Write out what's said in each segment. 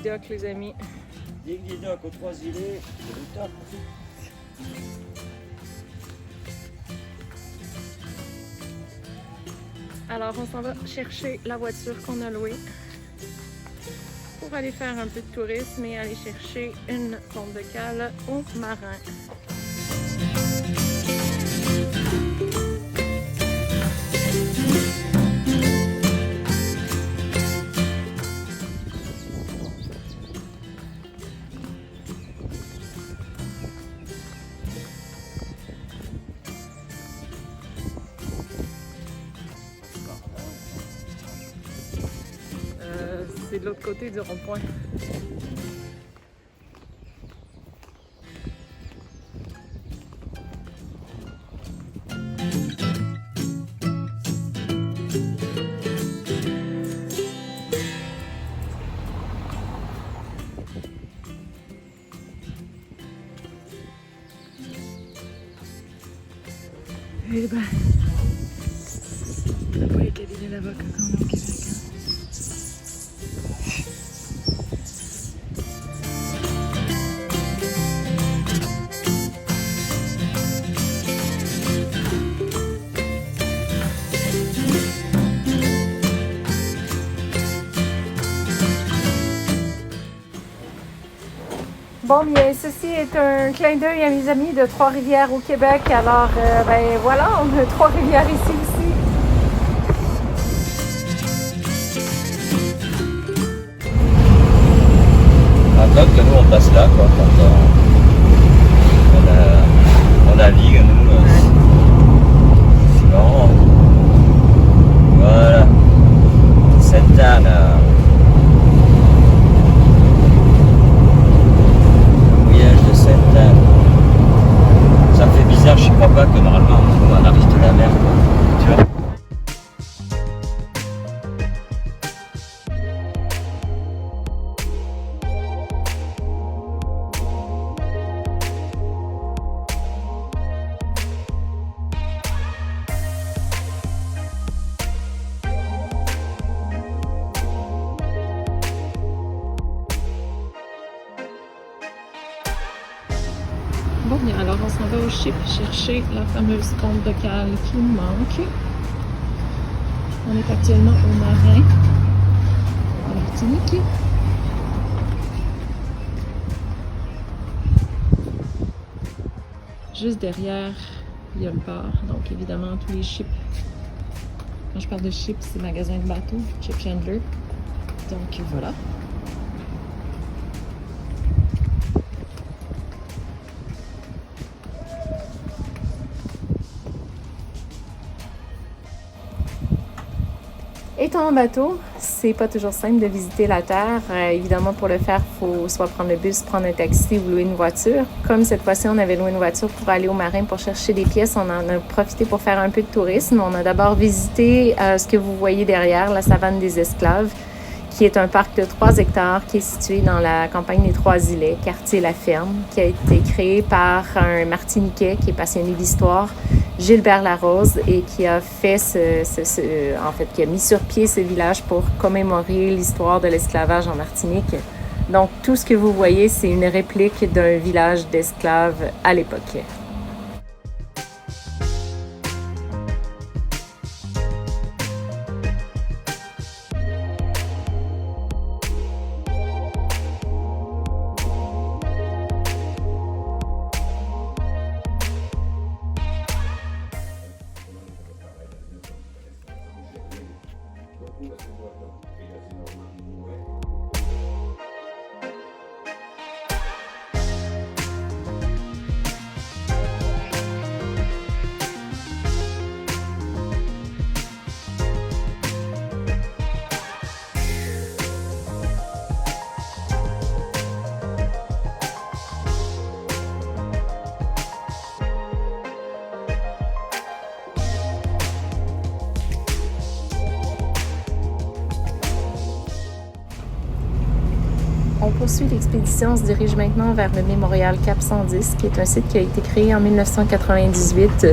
des docks, les amis. Digue des docks aux Trois-Îlets, c'est le top. Alors, on s'en va chercher la voiture qu'on a louée pour aller faire un peu de tourisme et aller chercher une pompe de cale au marin. C'est de l'autre côté du rond-point. Et ben, on n'a pas les cabinets d'avocats quand on est au Québec. Bon, bien, ceci est un clin d'œil à mes amis de Trois-Rivières au Québec. Alors, ben voilà, on a Trois-Rivières ici aussi. Un que nous, on passe là, quoi, quand on navigue, nous. C'est marrant. Voilà. Sainte-Anne. Ça me fait bizarre, je crois pas que normalement on arrive de la mer, quoi. Tu vois. Bon, bien, alors on s'en va au ship chercher la fameuse pompe de cale qui nous manque. On est actuellement au marin, en Martinique. Juste derrière, il y a le bar, donc évidemment tous les ships. Quand je parle de ship, c'est magasin de bateaux, Ship Chandler. Donc voilà. Étant en bateau, c'est pas toujours simple de visiter la Terre. Évidemment, pour le faire, il faut soit prendre le bus, prendre un taxi ou louer une voiture. Comme cette fois-ci, on avait loué une voiture pour aller au marin pour chercher des pièces, on en a profité pour faire un peu de tourisme. On a d'abord visité ce que vous voyez derrière, la savane des Esclaves, qui est un parc de 3 hectares qui est situé dans la campagne des Trois-Îlets, quartier La Ferme, qui a été créé par un Martiniquais qui est passionné d'histoire, Gilbert Larose, et qui a fait qui a mis sur pied ce village pour commémorer l'histoire de l'esclavage en Martinique. Donc, tout ce que vous voyez, c'est une réplique d'un village d'esclaves à l'époque. On poursuit l'expédition, on se dirige maintenant vers le mémorial Cap 110, qui est un site qui a été créé en 1998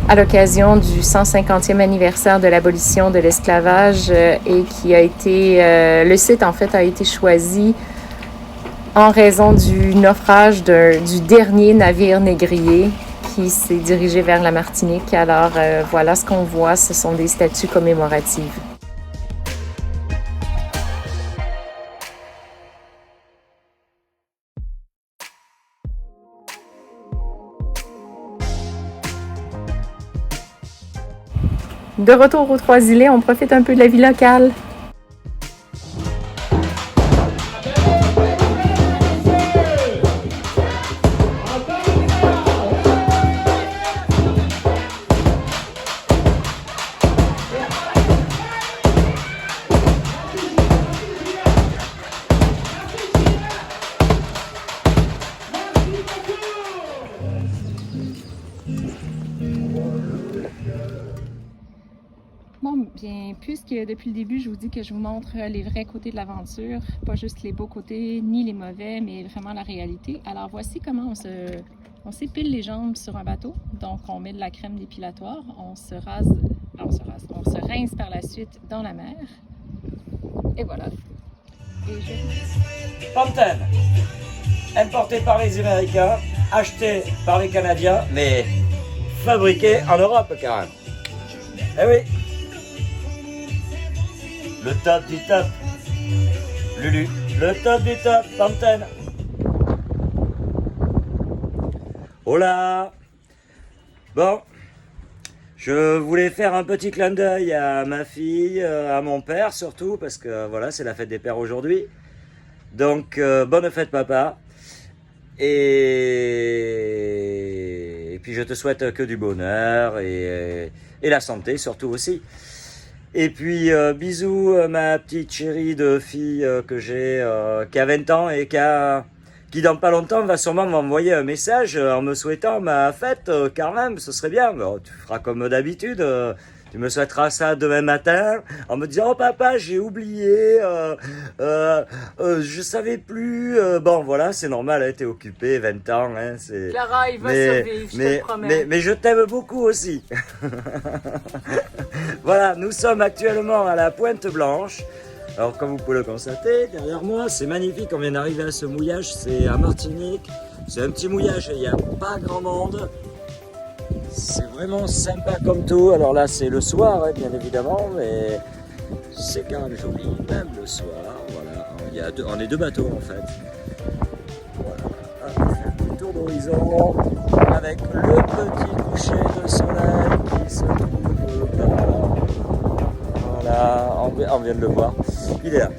à l'occasion du 150e anniversaire de l'abolition de l'esclavage et qui a été... le site, en fait, a été choisi en raison du naufrage du dernier navire négrier qui s'est dirigé vers la Martinique. Alors voilà ce qu'on voit, ce sont des statues commémoratives. De retour aux Trois-Îlets, on profite un peu de la vie locale. Bon, bien, puisque depuis le début, je vous dis que je vous montre les vrais côtés de l'aventure, pas juste les beaux côtés, ni les mauvais, mais vraiment la réalité. Alors, voici comment on s'épile les jambes sur un bateau. Donc, on met de la crème dépilatoire, on se rince par la suite dans la mer. Et voilà. Pantene, importé par les Américains, acheté par les Canadiens, mais fabriqué en Europe quand même. Eh oui. Le top du top. Lulu, le top du top, Pantene. Oh là. Bon, je voulais faire un petit clin d'œil à ma fille, à mon père surtout, parce que voilà, c'est la fête des pères aujourd'hui. Donc, bonne fête papa. Et puis je te souhaite que du bonheur et la santé surtout aussi. Et puis bisous ma petite chérie de fille que j'ai, qui a 20 ans et qui dans pas longtemps va sûrement m'envoyer un message en me souhaitant ma fête quand même, ce serait bien. Bon, tu feras comme d'habitude, tu me souhaiteras ça demain matin en me disant « Oh papa, j'ai oublié, je savais plus. » Bon voilà, c'est normal, hein, t'es occupé, 20 ans. Hein, c'est... Clara, il va survivre, je te le promets. Mais je t'aime beaucoup aussi. Voilà, nous sommes actuellement à la Pointe Blanche. Alors comme vous pouvez le constater, derrière moi, c'est magnifique, on vient d'arriver à ce mouillage, c'est à Martinique. C'est un petit mouillage, il n'y a pas grand monde. C'est vraiment sympa comme tout. Alors là, c'est le soir, hein, bien évidemment, mais c'est quand même joli, même le soir. Voilà, on est deux bateaux en fait. Voilà, on fait un petit tour d'horizon avec le petit coucher de soleil qui se trouve là. Voilà, on vient de le voir. Il est là.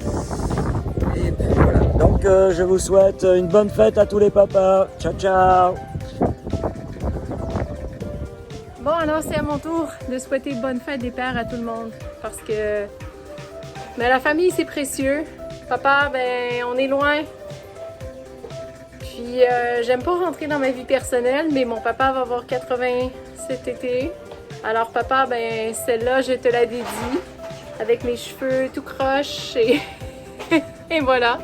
Et puis voilà. Donc je vous souhaite une bonne fête à tous les papas. Ciao, ciao. Bon, alors c'est à mon tour de souhaiter bonne fête des pères à tout le monde. Parce que la famille, c'est précieux. Papa, ben, on est loin. Puis, j'aime pas rentrer dans ma vie personnelle, mais mon papa va avoir 80 cet été. Alors, papa, ben, celle-là, je te la dédie. Avec mes cheveux tout croche et, et voilà.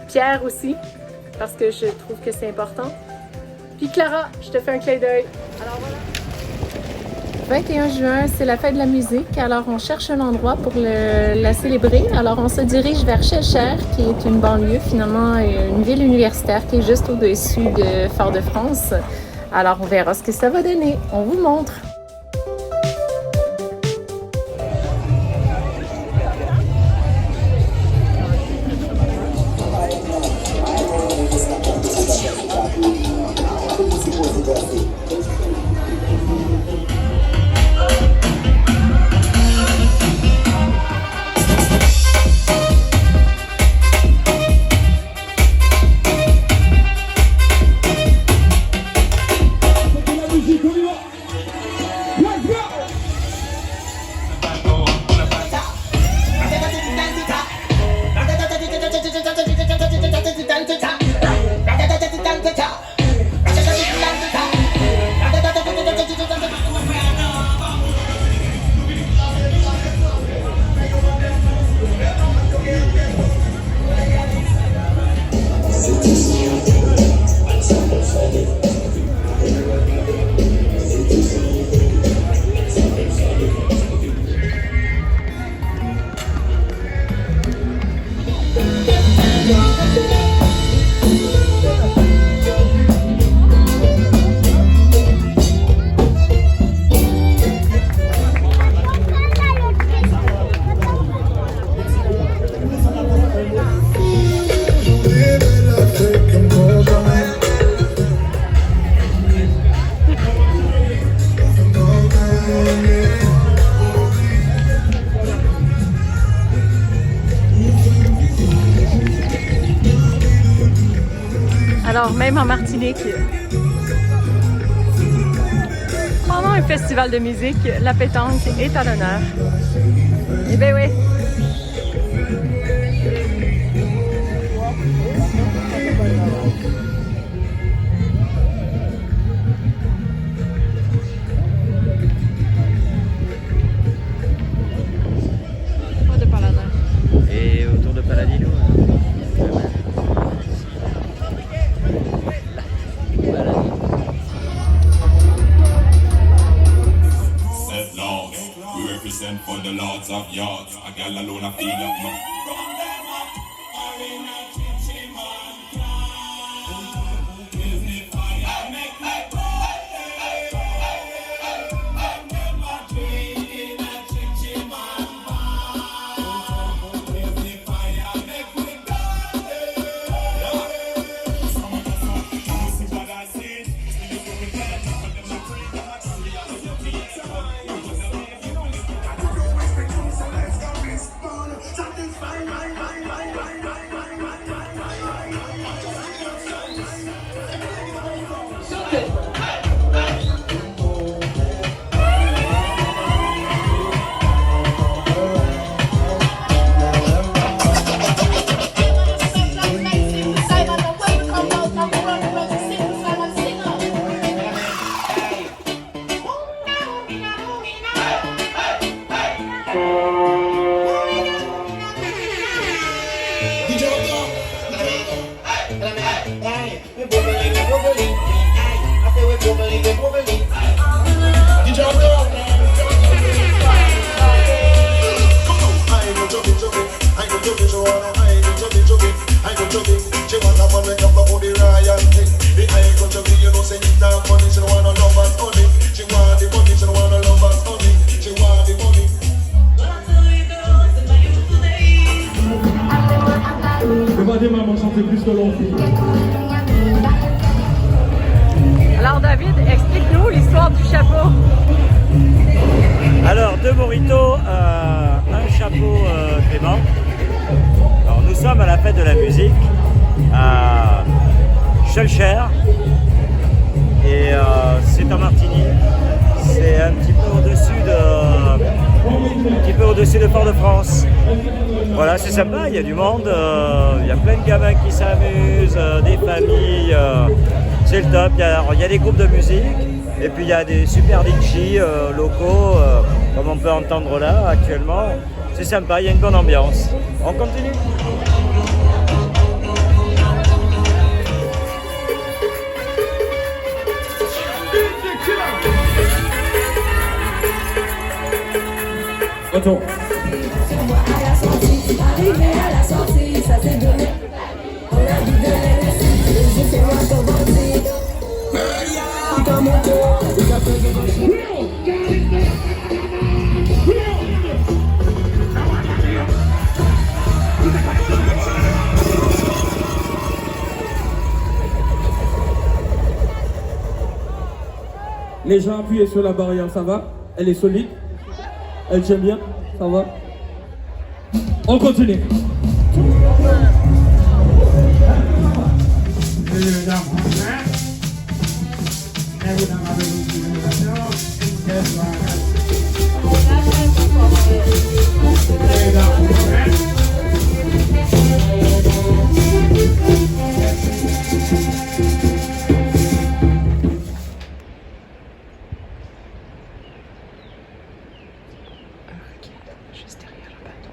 Pierre aussi, parce que je trouve que c'est important. Puis Clara, je te fais un clin d'œil. Alors voilà. 21 juin, c'est la fête de la musique. Alors on cherche un endroit pour la célébrer. Alors on se dirige vers Cheshire, qui est une banlieue, finalement une ville universitaire qui est juste au-dessus de Fort-de-France. Alors on verra ce que ça va donner. On vous montre. Alors, même en Martinique, pendant un festival de musique, la pétanque est à l'honneur. Eh bien oui! Pas de paladin. Et autour de Paladino. We represent for the lords of yards. A gal alone a feel up no. Alors David, explique-nous l'histoire du chapeau. Alors, deux moritos, un chapeau Clément. Alors, nous sommes à la fête de la musique à Schœlcher et c'est en Martinique. C'est un petit peu au-dessus de Fort-de-France. Voilà, c'est sympa, il y a du monde, il y a plein de gamins qui s'amusent, des familles, c'est le top. Il y a des groupes de musique et puis il y a des super DJ locaux, comme on peut entendre là actuellement. C'est sympa, il y a une bonne ambiance. On continue. Attends. Les gens appuyés sur la barrière, ça va? Elle est solide? Elle tient bien? Ça va? On continue. Juste derrière le bateau.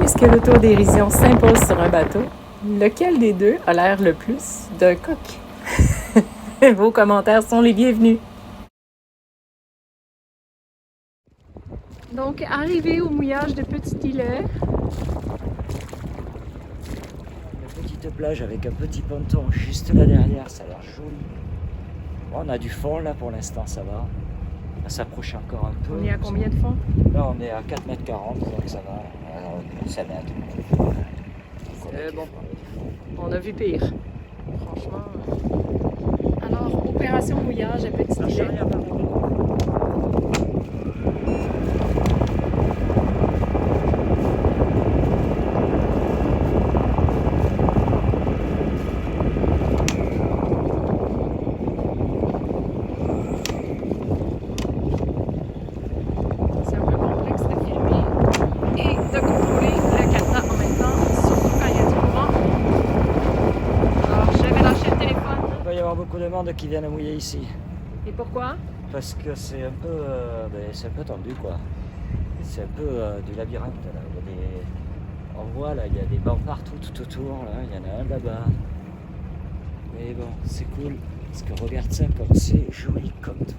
Puisque l'autodérision s'impose sur un bateau, Lequel des deux a l'air le plus d'un coq? Vos commentaires sont les bienvenus. Donc, arrivé au mouillage de Petit Îlet. Une petite plage avec un petit ponton juste là derrière, ça a l'air joli. Bon, on a du fond là pour l'instant, ça va. On va s'approcher encore un peu. On est à combien de fond? Là, on est à 4,40 m, donc ça va. 5 mètres. C'est bon. On a vu pire. Franchement. Alors, opération mouillage à Petit Îlet. C'est un peu complexe de filmer et de contrôler le caméra en même temps, surtout quand il y a du courant. Alors, je vais lâcher le téléphone. Il va y avoir beaucoup de monde qui viennent mouiller ici. Et pourquoi? Parce que c'est un peu, c'est un peu tendu quoi. C'est un peu du labyrinthe là. Il y a des, on voit là, il y a des bancs partout, tout autour. Là, il y en a un là-bas. Mais bon, c'est cool parce que regarde ça comme c'est joli comme tout.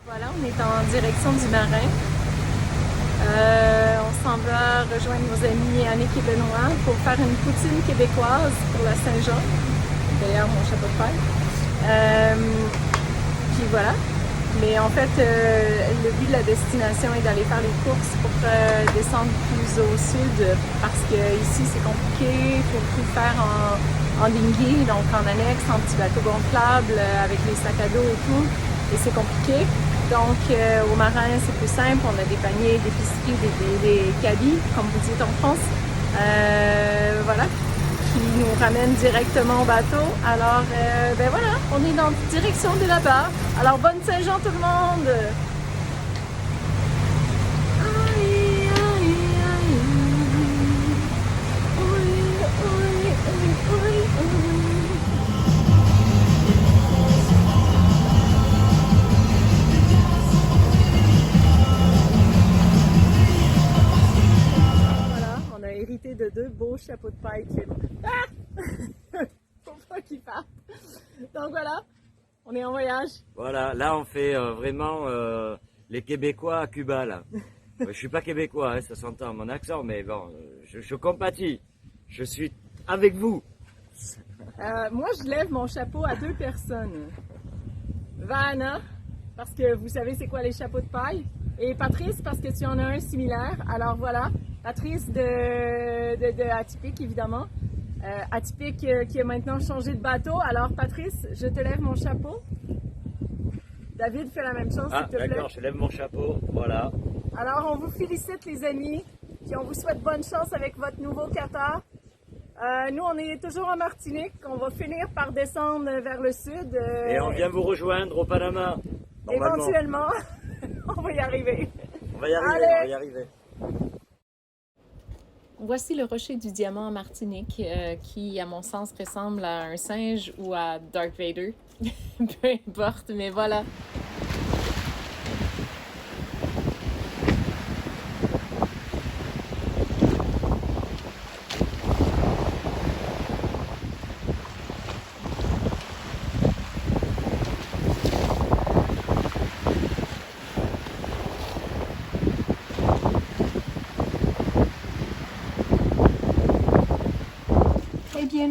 Voilà, on est en direction du Marin. On s'en va rejoindre nos amis Annick et Benoît pour faire une poutine québécoise pour la Saint-Jean. D'ailleurs, mon chapeau de paille. Puis voilà. Mais en fait, le but de la destination est d'aller faire les courses pour descendre plus au sud parce que ici c'est compliqué, il faut tout faire en dinghy, donc en annexe, en petit bateau gonflable avec les sacs à dos et tout. Et c'est compliqué. Donc, au Marin, c'est plus simple. On a des paniers d'épicerie, des cabis, comme vous dites en France. Voilà, qui nous ramènent directement au bateau. Alors, ben voilà, on est dans la direction de là-bas. Alors, bonne Saint-Jean tout le monde! Aïe, aïe, aïe. Oui, oui, oui, oui, oui. De deux beaux chapeaux de paille qui faut pas qu'ils partent. Donc voilà, on est en voyage. Voilà, là on fait vraiment les Québécois à Cuba là. Je suis pas québécois, hein, ça s'entend mon accent, mais bon, je compatis. Je suis avec vous. Moi, je lève mon chapeau à deux personnes. Vanna, parce que vous savez c'est quoi les chapeaux de paille, et Patrice, parce que tu en as un similaire. Alors voilà. Patrice de Atypique, évidemment. Atypique qui a maintenant changé de bateau. Alors, Patrice, je te lève mon chapeau. David fait la même chose, s'il te plaît. D'accord, je lève mon chapeau, voilà. Alors, on vous félicite, les amis, puis on vous souhaite bonne chance avec votre nouveau kata. Nous, on est toujours en Martinique. On va finir par descendre vers le sud. Et on vient vous rejoindre au Panama, normalement. Éventuellement, on va y arriver. On va y arriver, Allez. on va y arriver. Voici le rocher du diamant en Martinique qui, à mon sens, ressemble à un singe ou à Darth Vader. Peu importe, mais voilà.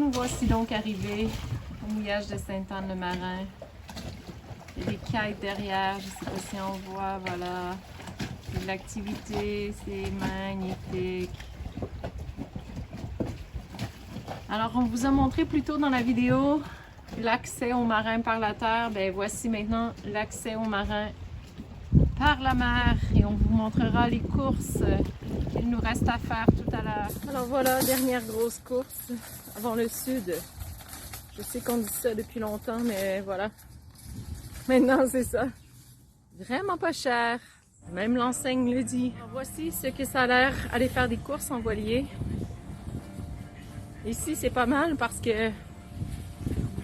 nous voici donc arrivés au mouillage de Sainte-Anne-le-Marin. Il y a des kites derrière, je ne sais pas si on voit, voilà. Il y a de l'activité, c'est magnifique. Alors, on vous a montré plus tôt dans la vidéo l'accès aux marins par la terre. Ben voici maintenant l'accès aux marins par la mer et on vous montrera les courses qu'il nous reste à faire tout à l'heure. Alors voilà, dernière grosse course avant le sud. Je sais qu'on dit ça depuis longtemps, mais voilà. Maintenant, c'est ça. Vraiment pas cher. Même l'enseigne le dit. Alors, voici ce que ça a l'air aller faire des courses en voilier. Ici, c'est pas mal parce que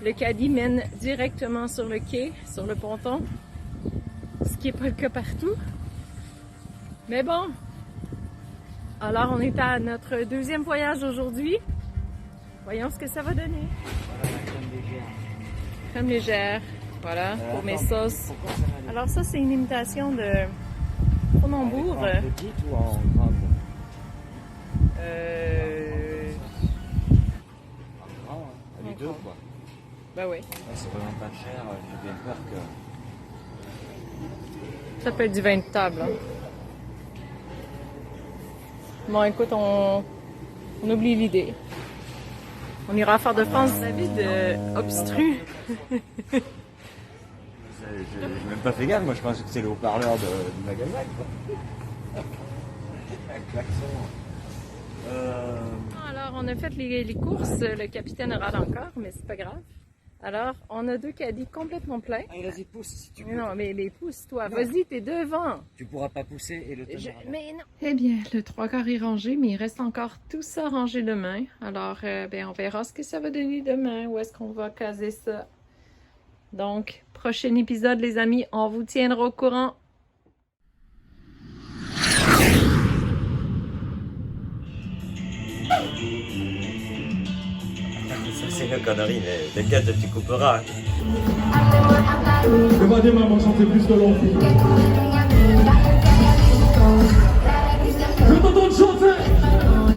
le caddie mène directement sur le quai, sur le ponton. Ce qui n'est pas le cas partout. Mais bon. Alors, on est à notre deuxième voyage aujourd'hui. Voyons ce que ça va donner. Crème légère. Voilà, pour mes sauces. Alors ça, c'est une imitation de Cronenbourg. En petite ou en grande? En grand, hein. Les deux, quoi. Ben oui. Ouais, c'est vraiment pas cher, j'ai bien peur que... Ça peut être du vin de table. Hein. Bon, écoute, on oublie l'idée. On ira à Fort-de-France. David obstrue. J'ai même pas fait gaffe, moi je pensais que c'est le haut-parleur du magasin, quoi. Un klaxon. Alors, on a fait les courses. Le capitaine râle encore, mais c'est pas grave. Alors, on a 2 caddies complètement pleins. Allez, vas-y, pousse si tu veux. Non, mais pousse-toi. Vas-y, t'es devant. Tu pourras pas pousser et le tenir. Mais non. Eh bien, le 3/4 est rangé, mais il reste encore tout ça rangé demain. Alors, ben, on verra ce que ça va donner demain. Où est-ce qu'on va caser ça? Donc, prochain épisode, les amis, on vous tiendra au courant. Ça, c'est une connerie, mais t'inquiète, tu couperas. Regardez maman chanter plus que l'enfant. Je t'entends chanter.